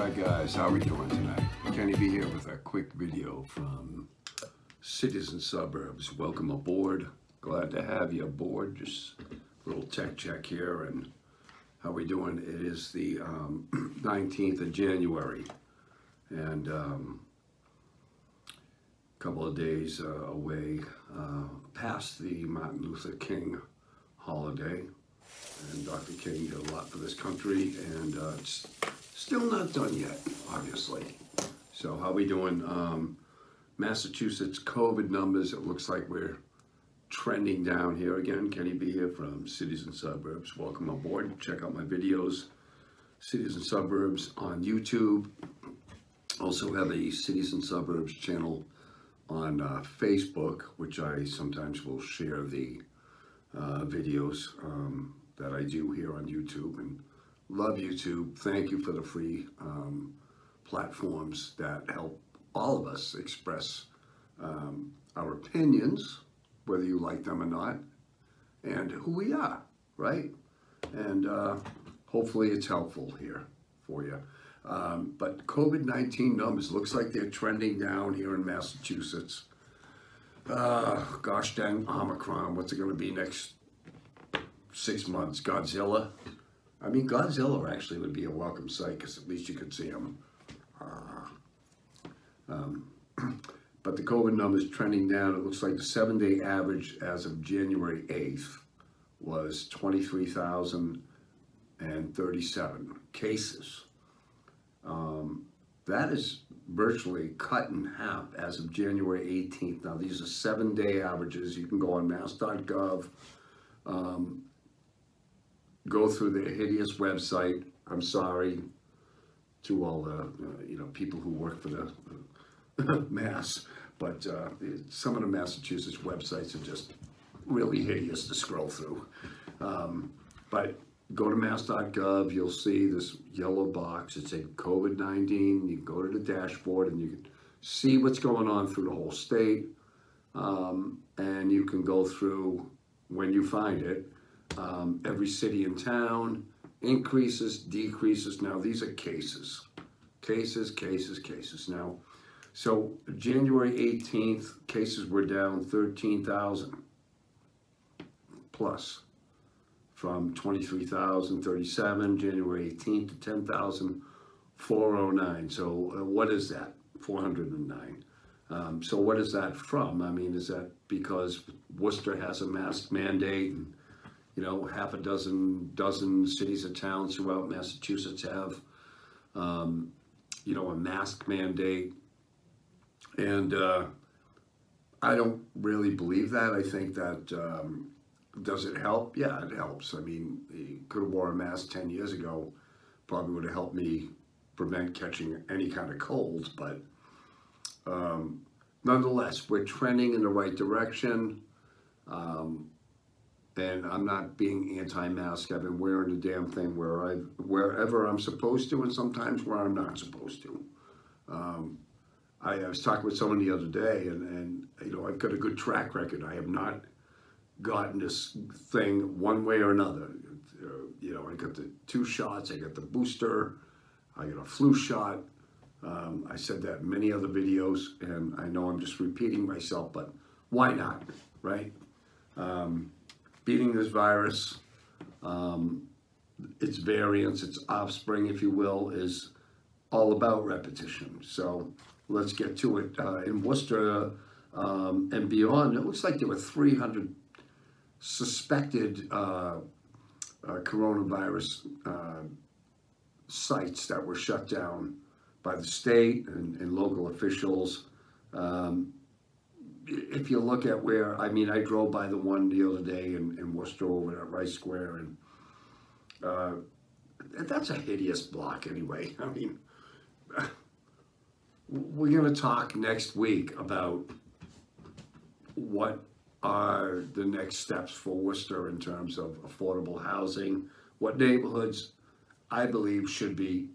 Hi guys, how are we doing tonight? Kenny B here with a quick video from cities and suburbs. Welcome aboard. Glad to have you aboard. Just a little tech check here and how we doing. It is the 19th of January and a couple of days away past the Martin Luther King holiday. And Dr. King did a lot for this country, and it's still not done yet, obviously. So how we doing? Massachusetts COVID numbers, it looks like we're trending down here again. Kenny B here from Cities and Suburbs. Welcome aboard. Check out my videos, Cities and Suburbs on YouTube. Also have a Cities and Suburbs channel on Facebook, which I sometimes will share the videos that I do here on YouTube, and love YouTube. Thank you for the free platforms that help all of us express our opinions, whether you like them or not, and who we are, right? And hopefully it's helpful here for you. But COVID-19 numbers, looks like they're trending down here in Massachusetts. Gosh dang Omicron, what's it going to be next 6 months? Godzilla? I mean, Godzilla actually would be a welcome sight, because at least you could see him. But the COVID numbers trending down. It looks like the 7-day average as of January 8th was 23,037 cases. That is virtually cut in half as of January 18th. Now, these are 7-day averages. You can go on mass.gov, go through the hideous website. I'm sorry to all the people who work for the Mass, but some of the Massachusetts websites are just really hideous to scroll through. But go to mass.gov, you'll see this yellow box. It's a COVID-19. You go to the dashboard and you can see what's going on through the whole state. And you can go through, when you find it, every city and town, increases, decreases. Now, these are cases. Cases. Now, so January 18th, cases were down 13,000 plus, from 23,037 January 18th to 10,409. So what is that? 409. So what is that from? I mean, is that because Worcester has a mask mandate, and half a dozen cities and towns throughout Massachusetts have a mask mandate? And I don't really believe that. I think that does it help? Yeah, it helps. I mean, you could have worn a mask 10 years ago, probably would have helped me prevent catching any kind of cold, but nonetheless, we're trending in the right direction. And I'm not being anti-mask. I've been wearing the damn thing wherever I'm supposed to, and sometimes where I'm not supposed to. I was talking with someone the other day, and I've got a good track record. I have not gotten this thing one way or another. I got the 2 shots, I got the booster, I got a flu shot. I said that in many other videos, and I know I'm just repeating myself, but why not, right? Beating this virus, its variants, its offspring, if you will, is all about repetition. So let's get to it. In Worcester and beyond, it looks like there were 300 suspected coronavirus sites that were shut down by the state and local officials. If you look at where, I mean, I drove by the one the other day in Worcester over at Rice Square, and that's a hideous block anyway. I mean, we're going to talk next week about what are the next steps for Worcester in terms of affordable housing, what neighborhoods I believe should be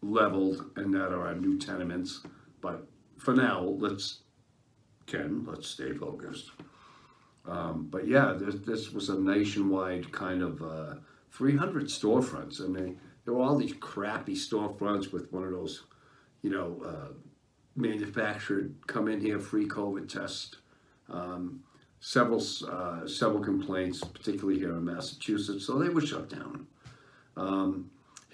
leveled and that are our new tenements. But for now, let's stay focused. But yeah, this was a nationwide kind of 300 storefronts, and there were all these crappy storefronts with one of those, you know, manufactured, come in here, free COVID test. Several complaints, particularly here in Massachusetts, so they were shut down.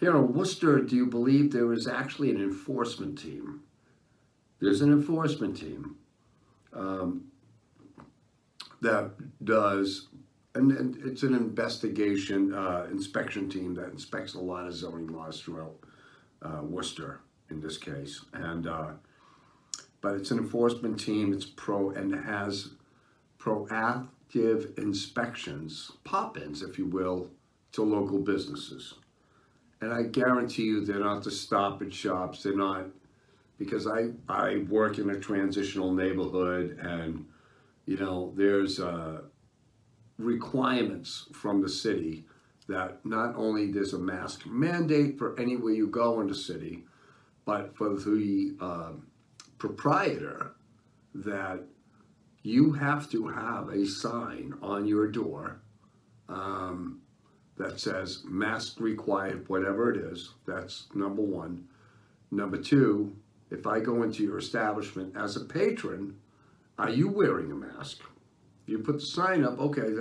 Here in Worcester, do you believe there is actually an enforcement team? There's an enforcement team that does, and it's an inspection team that inspects a lot of zoning laws throughout Worcester in this case. And but it's an enforcement team. It's and it has proactive inspections, pop-ins, if you will, to local businesses. And I guarantee you they're not the Stop and Shops. They're not, because I work in a transitional neighborhood, and you know, there's requirements from the city that not only there's a mask mandate for anywhere you go in the city, but for the proprietor, that you have to have a sign on your door that says mask required, whatever it is. That's number one. Number two, if I go into your establishment as a patron, are you wearing a mask? You put the sign up, okay,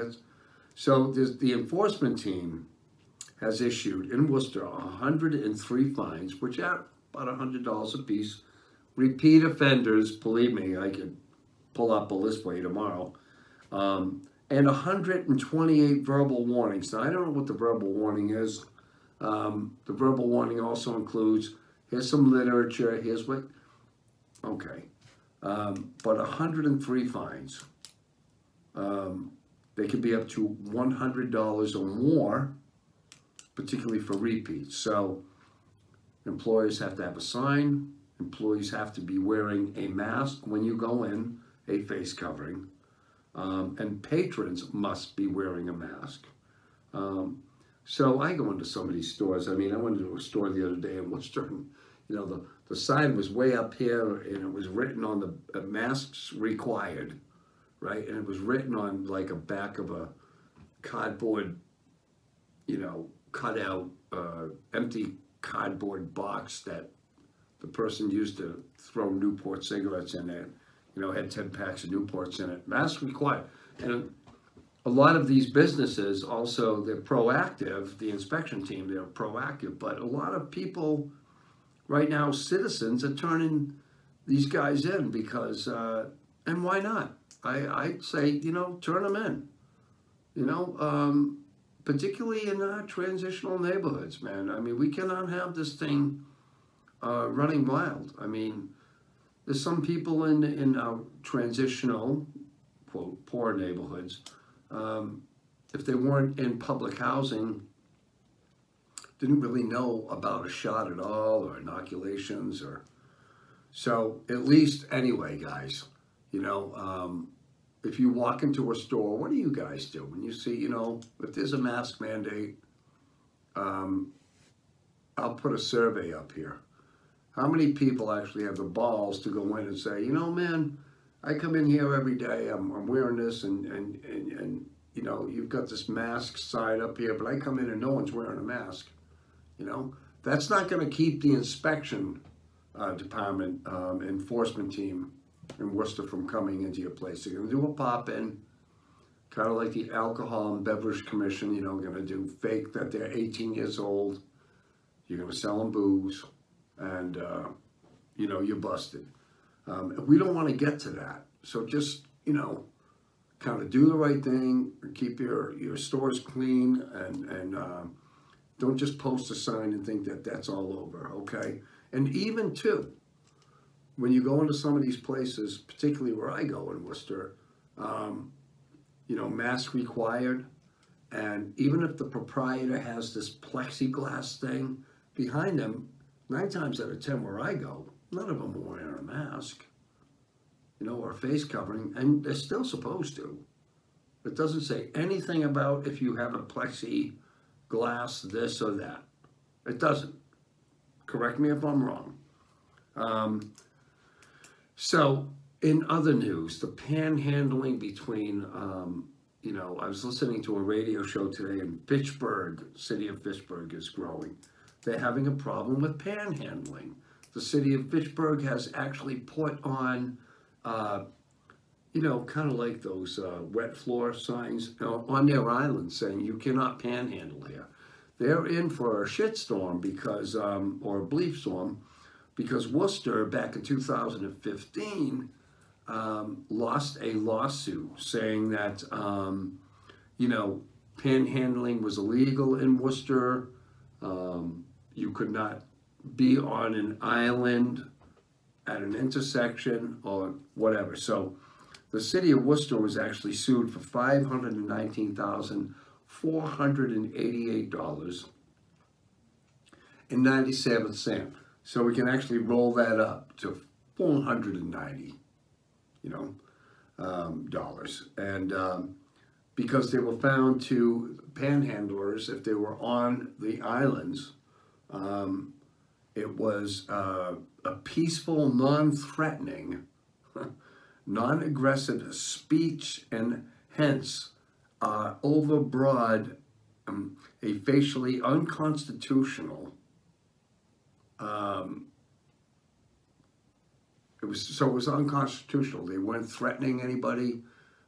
so the enforcement team has issued in Worcester 103 fines, which are about $100 a piece. Repeat offenders, believe me, I could pull up a list for you tomorrow, and 128 verbal warnings. Now, I don't know what the verbal warning is. The verbal warning also includes, here's some literature, here's what, okay. But 103 fines. They can be up to $100 or more, particularly for repeats. So employers have to have a sign. Employees have to be wearing a mask when you go in, a face covering. And patrons must be wearing a mask. So I go into some of these stores. I mean, I went to a store the other day in Worcester, and, you know, the sign was way up here, and it was written on the masks required, right? And it was written on like a back of a cardboard, you know, cutout, empty cardboard box that the person used to throw Newport cigarettes in there. You know, had 10 packs of Newports in it. Mask required. And a lot of these businesses also, they're proactive, the inspection team, they're proactive, but a lot of people right now, citizens, are turning these guys in because, and why not? I'd say, you know, turn them in, you know, particularly in our transitional neighborhoods, man. I mean, we cannot have this thing running wild. I mean, there's some people in our transitional, quote, poor neighborhoods, if they weren't in public housing, didn't really know about a shot at all or inoculations or, so at least anyway, guys, you know, if you walk into a store, what do you guys do when you see, you know, if there's a mask mandate? I'll put a survey up here. How many people actually have the balls to go in and say, you know, man, I come in here every day, I'm wearing this, and you know, you've got this mask sign up here, but I come in and no one's wearing a mask. You know, that's not going to keep the inspection department, enforcement team in Worcester from coming into your place. They're going to do a pop-in, kind of like the Alcohol and Beverage Commission, you know, going to do fake that they're 18 years old. You're going to sell them booze, and, you know, you're busted. We don't want to get to that. So just, you know, kind of do the right thing, keep your stores clean, and don't just post a sign and think that that's all over, okay? And even, too, when you go into some of these places, particularly where I go in Worcester, you know, mask required, and even if the proprietor has this plexiglass thing behind them, 9 times out of 10 where I go, none of them are wearing a mask, you know, or a face covering, and they're still supposed to. It doesn't say anything about if you have a plexiglass, this or that. It doesn't. Correct me if I'm wrong. So, in other news, the panhandling between, you know, I was listening to a radio show today, and Fitchburg, city of Fitchburg, is growing. they're having a problem with panhandling. The city of Fitchburg has actually put on, you know, kind of like those wet floor signs on their island saying you cannot panhandle here. They're in for a shitstorm because, or a bleep storm, because Worcester back in 2015 lost a lawsuit saying that, you know, panhandling was illegal in Worcester. You could not be on an island at an intersection or whatever. So the city of Worcester was actually sued for $519,488.97. So we can actually roll that up to 490, you know, dollars. And because they were found to panhandlers, if they were on the islands, it was a peaceful, non-threatening, non-aggressive speech, and hence overbroad, a facially unconstitutional. It was unconstitutional. They weren't threatening anybody,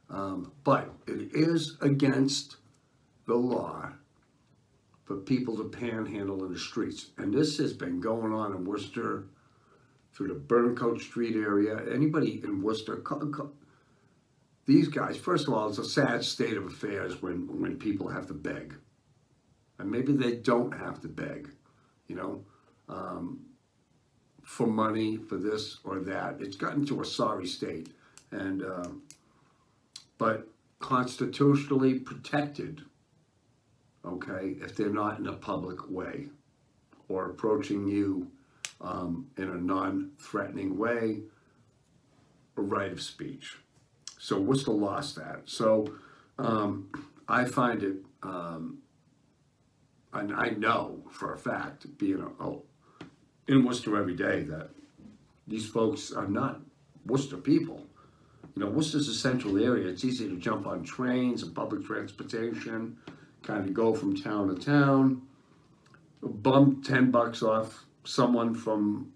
but it is against the law for people to panhandle in the streets. And this has been going on in Worcester through the Burncoat Street area. Anybody in Worcester, these guys, first of all, it's a sad state of affairs when people have to beg. And maybe they don't have to beg, you know, for money, for this or that. It's gotten to a sorry state. And, but constitutionally protected, okay, if they're not in a public way or approaching you in a non-threatening way, a right of speech. So Worcester lost that. So I find it, and I know for a fact, being in Worcester every day, that these folks are not Worcester people. You know, Worcester's a central area. It's easy to jump on trains and public transportation, kind of go from town to town, bump $10 off someone from,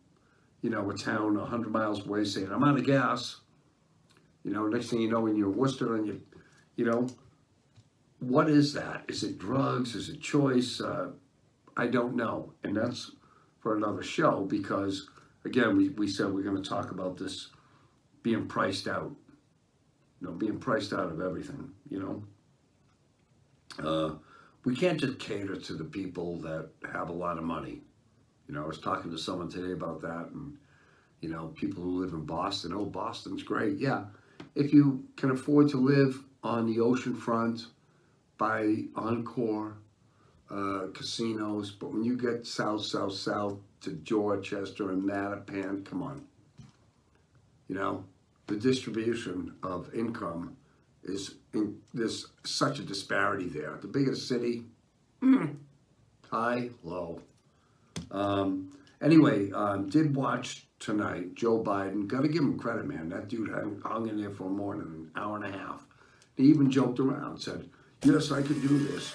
you know, a town 100 miles away saying, I'm out of gas. You know, next thing you know, when you're in Worcester and you know, what is that? Is it drugs? Is it choice? I don't know. And that's for another show because, again, we said we're going to talk about this being priced out. You know, being priced out of everything, you know. We can't just cater to the people that have a lot of money. You know, I was talking to someone today about that, and, you know, people who live in Boston, oh, Boston's great. Yeah, if you can afford to live on the ocean front by Encore casinos, but when you get south to Dorchester and Mattapan, come on. You know, the distribution of income there's such a disparity there. The bigger the city, high, low. Anyway, did watch tonight Joe Biden. Got to give him credit, man. That dude hung in there for more than an hour and a half. He even joked around, said, yes, I could do this.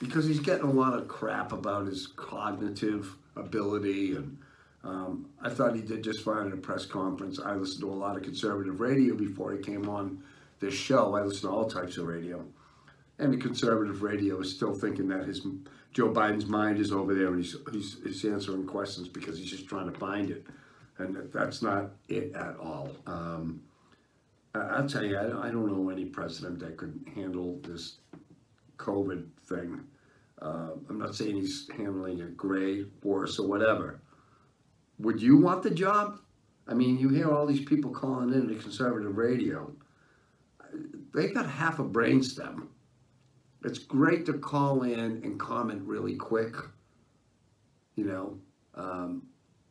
Because he's getting a lot of crap about his cognitive ability. And I thought he did just fine at a press conference. I listened to a lot of conservative radio before he came on this show. I listen to all types of radio. And the conservative radio is still thinking that Joe Biden's mind is over there and he's answering questions because he's just trying to find it. And that's not it at all. I'll tell you, I don't know any president that could handle this COVID thing. I'm not saying he's handling it great, worse, or whatever. Would you want the job? I mean, you hear all these people calling in to conservative radio. They got half a brainstem. It's great to call in and comment really quick, you know,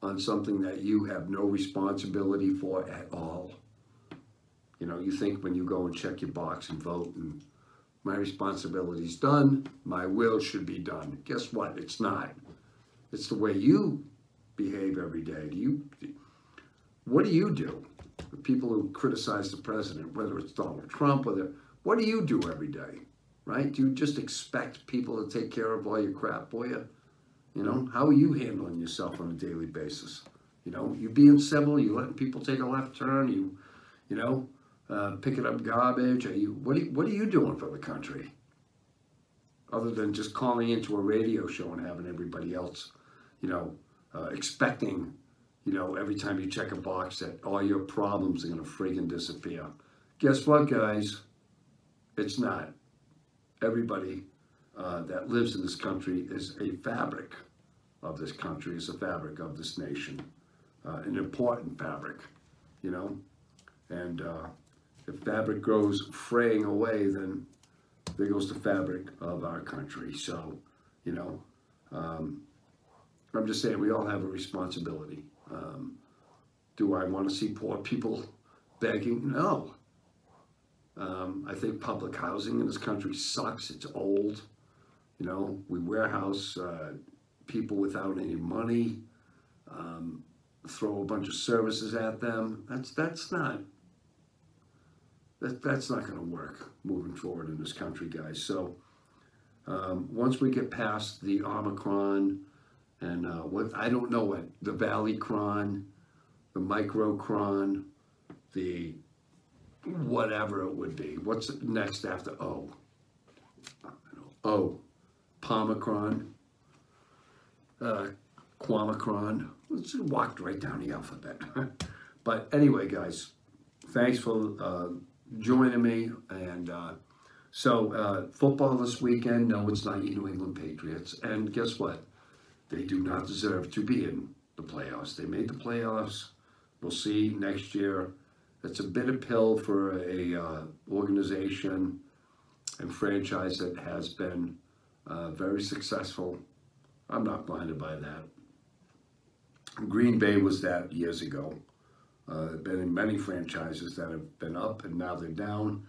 on something that you have no responsibility for at all. You know, you think when you go and check your box and vote and my responsibility's done, my will should be done. Guess what? It's not. It's the way you behave every day. What do you do? The people who criticize the president, whether it's Donald Trump, what do you do every day, right? Do you just expect people to take care of all your crap for you? You know, how are you handling yourself on a daily basis? You know, you being civil, you letting people take a left turn, you know, picking up garbage. What are you doing for the country? Other than just calling into a radio show and having everybody else, you know, expecting, you know, every time you check a box that all your problems are going to friggin' disappear. Guess what, guys? It's not. Everybody that lives in this country is a fabric of this country, is a fabric of this nation, an important fabric, you know. And if fabric goes fraying away, then there goes the fabric of our country. So, you know, I'm just saying we all have a responsibility. Do I want to see poor people begging? No. I think public housing in this country sucks. It's old. You know, we warehouse people without any money, throw a bunch of services at them. That's not going to work moving forward in this country, guys. So once we get past the Omicron and I don't know what the Valleycron, the Microcron, the whatever it would be. What's next after O? I don't know. O, Pomicron, Quamicron. Let's walk right down the alphabet. But anyway, guys, thanks for joining me. And so football this weekend. No, it's not your New England Patriots. And guess what? They do not deserve to be in the playoffs. They made the playoffs. We'll see next year. It's a bitter pill for a organization and franchise that has been very successful. I'm not blinded by that. Green Bay was that years ago. Been in many franchises that have been up and now they're down.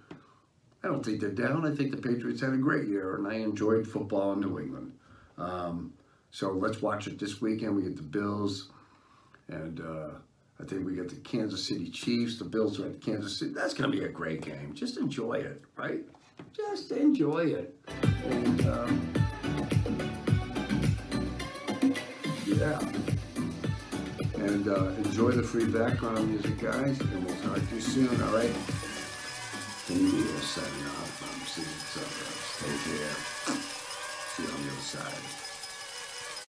I don't think they're down. I think the Patriots had a great year and I enjoyed football in New England. So let's watch it this weekend. We get the Bills and I think we get the Kansas City Chiefs. The Bills are at Kansas City. That's going to be a great game. Just enjoy it, right? Just enjoy it. And, yeah. And enjoy the free background music, guys. And we'll talk to you soon, all right? And we are signing off. I'm Steve. Take care. See you on the other side.